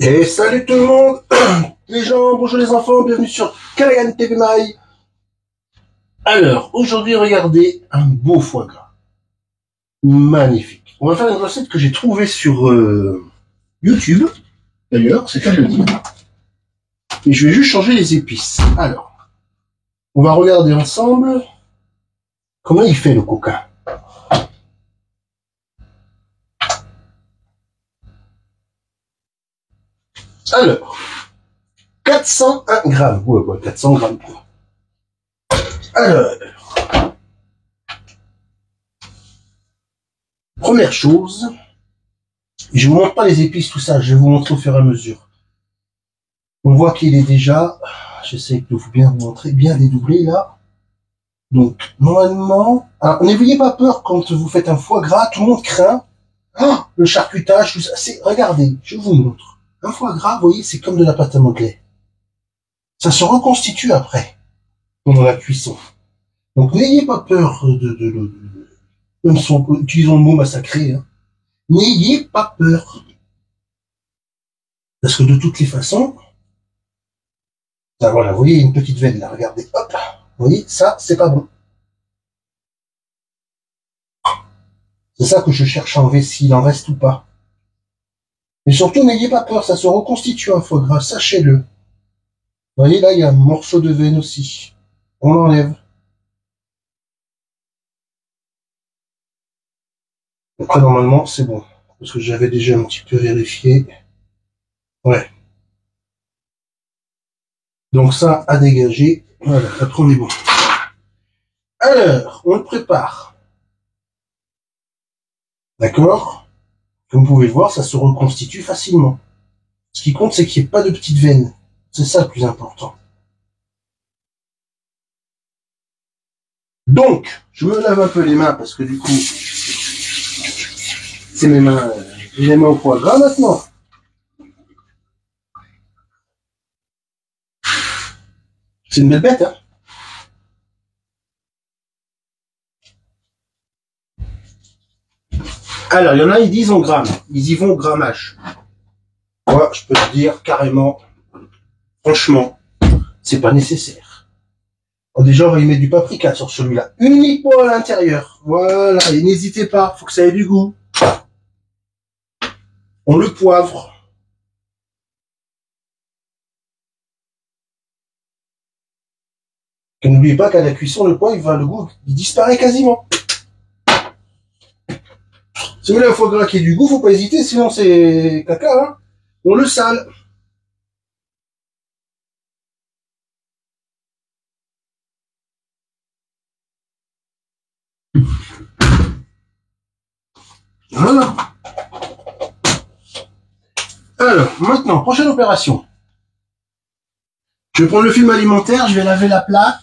Et salut tout le monde, les gens, bonjour les enfants, bienvenue sur Calagan TV My. Alors, aujourd'hui, regardez un beau foie gras. Magnifique. On va faire une recette que j'ai trouvée sur YouTube, d'ailleurs, c'est qu'à le dire. Et je vais juste changer les épices. Alors, on va regarder ensemble comment il fait le coquin. Alors, 401 grammes. Ouais, 400 grammes. Alors, première chose, je vous montre pas les épices, tout ça, je vais vous montrer au fur et à mesure. On voit qu'il est déjà, j'essaie de vous bien vous montrer, bien dédoublé là. Donc, normalement, n'ayez pas peur quand vous faites un foie gras, tout le monde craint. Ah, le charcutage, tout ça. Regardez, je vous montre. Un foie gras, vous voyez, c'est comme de la pâte à modeler. Ça se reconstitue après, pendant la cuisson. Donc, n'ayez pas peur même si utilisons le mot massacré, hein. N'ayez pas peur. Parce que de toutes les façons, là, voilà, vous voyez, une petite veine là, regardez, hop, vous voyez, ça, c'est pas bon. C'est ça que je cherche à enlever, s'il en reste ou pas. Mais surtout, n'ayez pas peur, ça se reconstitue un foie gras, sachez-le. Vous voyez, là, il y a un morceau de veine aussi. On l'enlève. Après, normalement, c'est bon. Parce que j'avais déjà un petit peu vérifié. Ouais. Donc ça, à dégager. Voilà, après on est bon. Alors, on le prépare. D'accord? Comme vous pouvez le voir, ça se reconstitue facilement. Ce qui compte, c'est qu'il n'y ait pas de petites veines. C'est ça le plus important. Donc, je me lave un peu les mains parce que du coup, c'est mes mains, j'ai les mains au foie gras maintenant. C'est une belle bête, hein? Alors, il y en a, ils disent en grammes. Ils y vont au grammage. Moi, je peux te dire carrément, franchement, c'est pas nécessaire. Alors déjà, on va y mettre du paprika sur celui-là. Uniquement à l'intérieur. Voilà, et n'hésitez pas, faut que ça ait du goût. On le poivre. Et n'oubliez pas qu'à la cuisson, le poivre, le goût, il disparaît quasiment. Si vous voulez un foie gras qui ait du goût, faut pas hésiter, sinon c'est caca, hein. On le sale. Voilà. Alors, maintenant, prochaine opération. Je vais prendre le film alimentaire, je vais laver la plaque.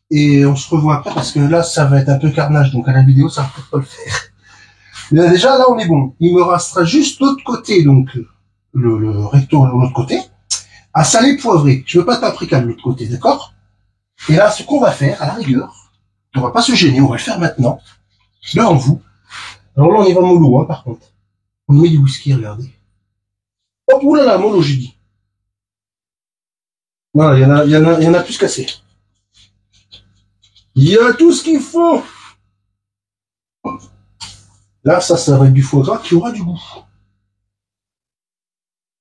Et on se revoit après parce que là, ça va être un peu carnage, donc à la vidéo, ça va peut-être pas le faire. Mais là, déjà, là, on est bon. Il me restera juste l'autre côté, donc le recto de l'autre côté, à saler poivré. Je veux pas de paprika de l'autre côté, d'accord? Et là, ce qu'on va faire, à la rigueur, on va pas se gêner, on va le faire maintenant, devant vous. Alors là, on y va mollo, hein, par contre. On met du whisky, regardez. Oh, oulala, mollo, j'ai dit. Voilà, il y en a plus qu'assez. Il y a tout ce qu'il faut. Là, ça va être du foie gras qui aura du goût.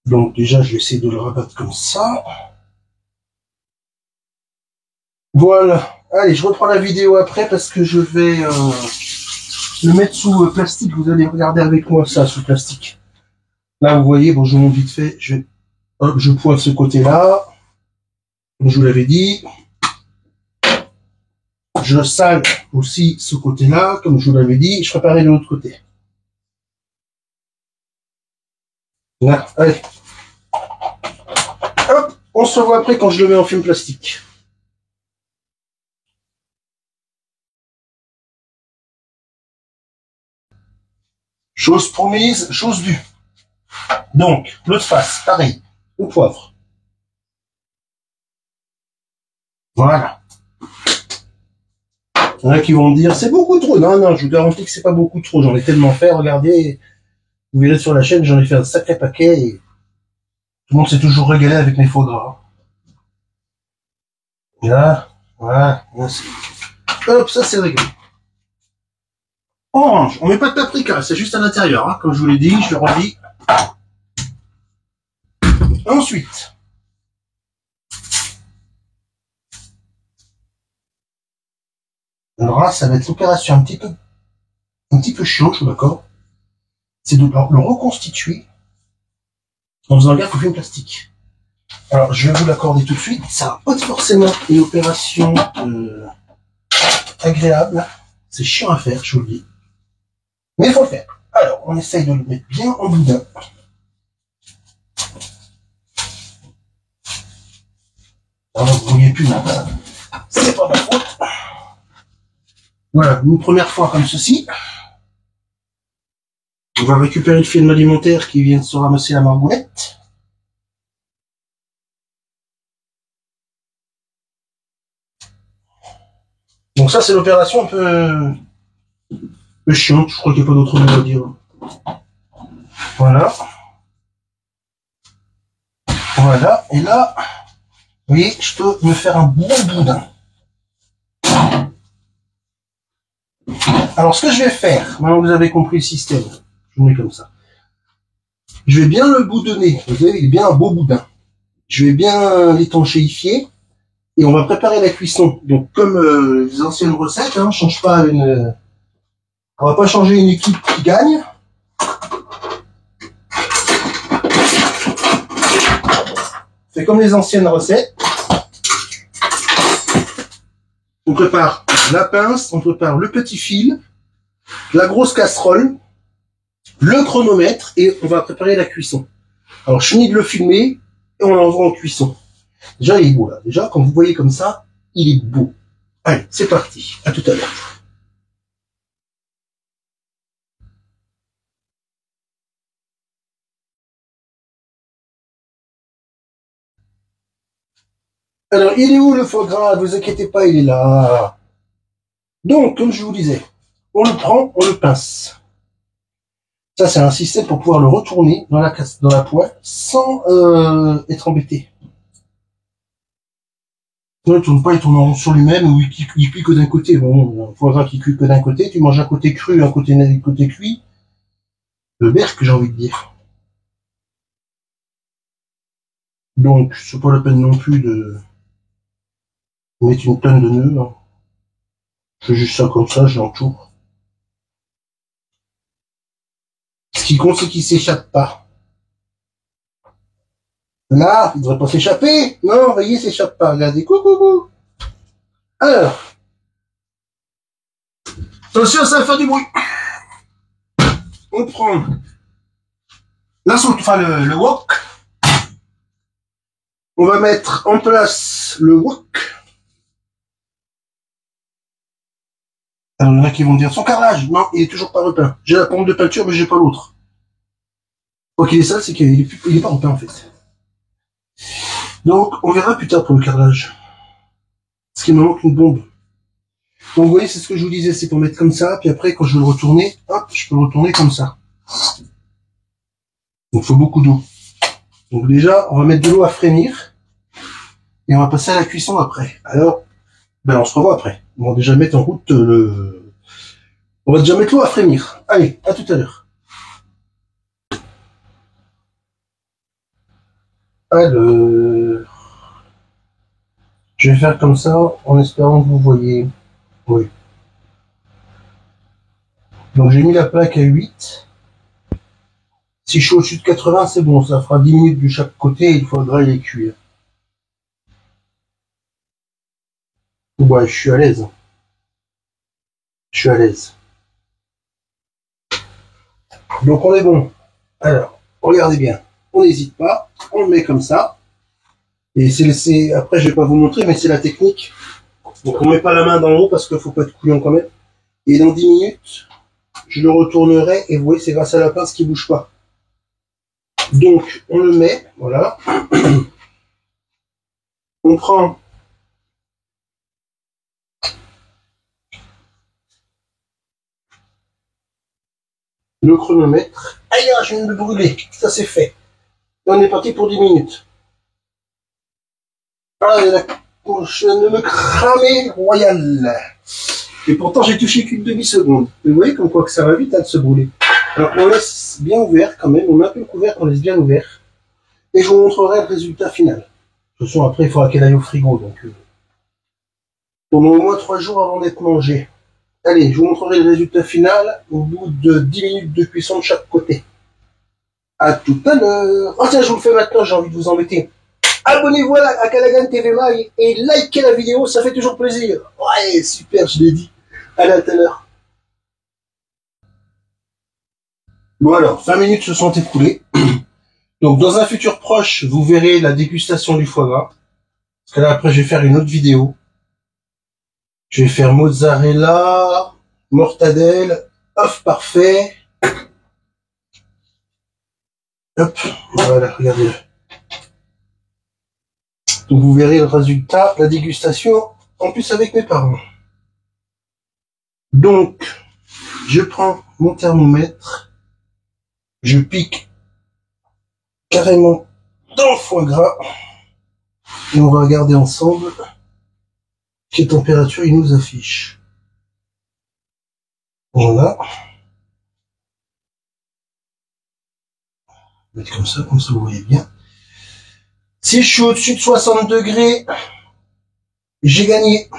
Donc déjà, je vais essayer de le rabattre comme ça. Voilà. Allez, je reprends la vidéo après parce que je vais le mettre sous plastique. Vous allez regarder avec moi ça, sous plastique. Là, vous voyez, bon, je vous montre vite fait. Je pointe ce côté-là. Comme je vous l'avais dit. Je sale aussi ce côté-là, comme je vous l'avais dit. Je ferai pareil de l'autre côté. Là, allez. Hop, on se revoit après quand je le mets en film plastique. Chose promise, chose due. Donc, l'autre face, pareil, au poivre. Voilà. Il y en a qui vont me dire, c'est beaucoup trop. Non, non, je vous garantis que c'est pas beaucoup trop. J'en ai tellement fait, regardez. Vous verrez sur la chaîne, j'en ai fait un sacré paquet et tout le monde s'est toujours régalé avec mes foie gras. Et là, voilà, hop, ça c'est réglé. Orange, on met pas de paprika, c'est juste à l'intérieur, hein, comme je vous l'ai dit, je le redis. Ensuite, alors là, ça va être l'opération un petit peu chiant, je suis d'accord. C'est de le reconstituer en faisant gaffe au film plastique. Alors, je vais vous l'accorder tout de suite. Ça va pas forcément une opération agréable. C'est chiant à faire, je vous le dis. Mais il faut le faire. Alors, on essaye de le mettre bien en boudin. Alors, vous ne voyez plus, c'est pas ma faute. Voilà, une première fois comme ceci. On va récupérer le film alimentaire qui vient de se ramasser la margoulette. Donc ça, c'est l'opération un peu chiante. Je crois qu'il n'y a pas d'autre mot à dire. Voilà. Voilà. Et là, vous voyez, je peux me faire un bon boudin. Alors, ce que je vais faire, maintenant que vous avez compris le système, je le mets comme ça. Je vais bien le boudonner. Vous voyez, il est bien un beau boudin. Je vais bien l'étanchéifier. Et on va préparer la cuisson. Donc, comme les anciennes recettes, hein, on va pas changer une équipe qui gagne. C'est comme les anciennes recettes. On prépare la pince, on prépare le petit fil, la grosse casserole, le chronomètre et on va préparer la cuisson. Alors, je finis de le filmer et on l'envoie en cuisson. Déjà, il est beau là. Déjà, quand vous voyez comme ça, il est beau. Allez, c'est parti. À tout à l'heure. Alors, il est où le foie gras? Ne vous inquiétez pas, il est là. Donc, comme je vous disais, on le prend, on le pince. Ça, c'est un système pour pouvoir le retourner dans la poêle sans être embêté. Non, il tourne pas, il tourne en rond sur lui-même ou il cuit que d'un côté. Bon, un foie gras qui cuit que d'un côté, tu manges un côté cru, un côté cuit. Le berk, j'ai envie de dire. Donc, c'est pas la peine non plus de mettre une tonne de nœuds. Hein. Je fais juste ça comme ça, je l'entoure. Ce qui compte, c'est qu'il s'échappe pas. Là, il devrait pas s'échapper. Non, voyez, il s'échappe pas. Regardez, coucou. Alors, attention, ça va faire du bruit. On prend la sauce, enfin le wok. On va mettre en place le wok. Alors, il y en a qui vont me dire son carrelage. Non, il est toujours pas repeint. J'ai la pompe de peinture, mais j'ai pas l'autre. Quoi qu'il est sale, c'est qu'il est pas repeint en fait. Donc, on verra plus tard pour le carrelage. Parce qu'il me manque une bombe. Donc, vous voyez, c'est ce que je vous disais, c'est pour mettre comme ça, puis après, quand je veux le retourner, hop, je peux le retourner comme ça. Donc, il faut beaucoup d'eau. Donc, déjà, on va mettre de l'eau à frémir, et on va passer à la cuisson après. Alors, ben, on se revoit après. On va déjà mettre en route on va déjà mettre l'eau à frémir. Allez, à tout à l'heure. Alors, je vais faire comme ça, en espérant que vous voyez. Oui. Donc, j'ai mis la plaque à 8. Si je suis au-dessus de 80, c'est bon, ça fera 10 minutes de chaque côté et il faudra les cuire. Ouais, je suis à l'aise. Je suis à l'aise. Donc on est bon. Alors, regardez bien. On n'hésite pas. On le met comme ça. Et après, je vais pas vous montrer, mais c'est la technique. Donc on met pas la main dans l'eau parce qu'il faut pas être couillon quand même. Et dans 10 minutes, je le retournerai et vous voyez, c'est grâce à la pince qui bouge pas. Donc, on le met, voilà. On prend le chronomètre. Aïe, je viens de me brûler. Ça, c'est fait. Et on est parti pour 10 minutes. Ah, je viens de me cramer royal. Et pourtant, j'ai touché qu'une demi-seconde. Vous voyez comme quoi que ça va vite, hein, de se brûler. Alors, on laisse bien ouvert quand même. On met un peu le couvercle, on laisse bien ouvert. Et je vous montrerai le résultat final. De toute façon, après, il faudra qu'elle aille au frigo. Donc, pendant au moins 3 jours avant d'être mangée. Allez, je vous montrerai le résultat final au bout de 10 minutes de cuisson de chaque côté. À tout à l'heure. Oh tiens, je vous le fais maintenant, j'ai envie de vous embêter. Abonnez-vous à Callaghan TV Mag et likez la vidéo, ça fait toujours plaisir. Ouais, super, je l'ai dit. Allez, à tout à l'heure. Bon alors, 20 minutes se sont écoulées. Donc dans un futur proche, vous verrez la dégustation du foie gras. Parce que là, après, je vais faire une autre vidéo. Je vais faire mozzarella, mortadelle, œuf parfait. Hop, voilà, regardez-le. Donc vous verrez le résultat, la dégustation, en plus avec mes parents. Donc, je prends mon thermomètre, je pique carrément dans le foie gras, et on va regarder ensemble quelle température il nous affiche. Voilà. Je vais mettre comme ça vous voyez bien. Si je suis au-dessus de 60 degrés, j'ai gagné.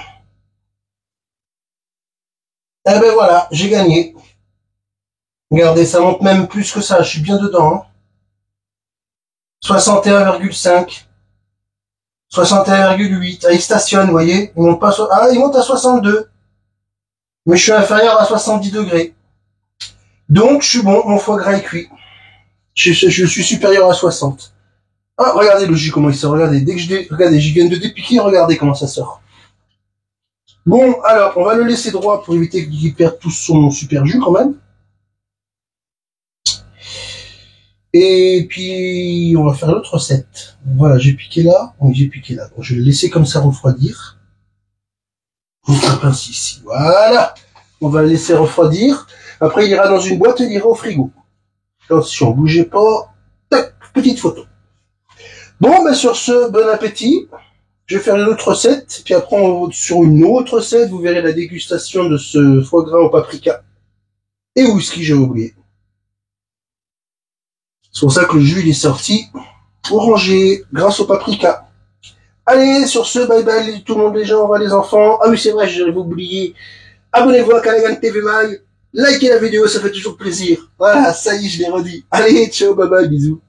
Eh ben voilà, j'ai gagné. Regardez, ça monte même plus que ça, je suis bien dedans. 61,5. 61,8. Ah, il stationne, vous voyez. Il monte pas il monte à 62. Mais je suis inférieur à 70 degrés. Donc, je suis bon, mon foie gras est cuit. Je suis supérieur à 60. Ah, regardez le jus, comment il sort. Regardez, regardez, je viens de dépiquer, regardez comment ça sort. Bon, alors, on va le laisser droit pour éviter qu'il perde tout son super jus quand même. Et puis, on va faire l'autre recette. Voilà, j'ai piqué là. Donc, j'ai piqué là. Donc, je vais le laisser comme ça refroidir. Ainsi, ici. Voilà. On va le laisser refroidir. Après, il ira dans une boîte et il ira au frigo. Attention, bougez pas. Tac, petite photo. Bon, ben, sur ce, bon appétit. Je vais faire une autre recette. Puis après, sur une autre recette, vous verrez la dégustation de ce foie gras au paprika. Et whisky, j'ai oublié. C'est pour ça que le jus, il est sorti orangé, grâce au paprika. Allez, sur ce, bye bye tout le monde, les gens, au revoir les enfants. Ah oui, c'est vrai, j'avais oublié. Abonnez-vous à Callaghan TV Mag. Likez la vidéo, ça fait toujours plaisir. Voilà, ça y est, je l'ai redit. Allez, ciao, bye bye, bisous.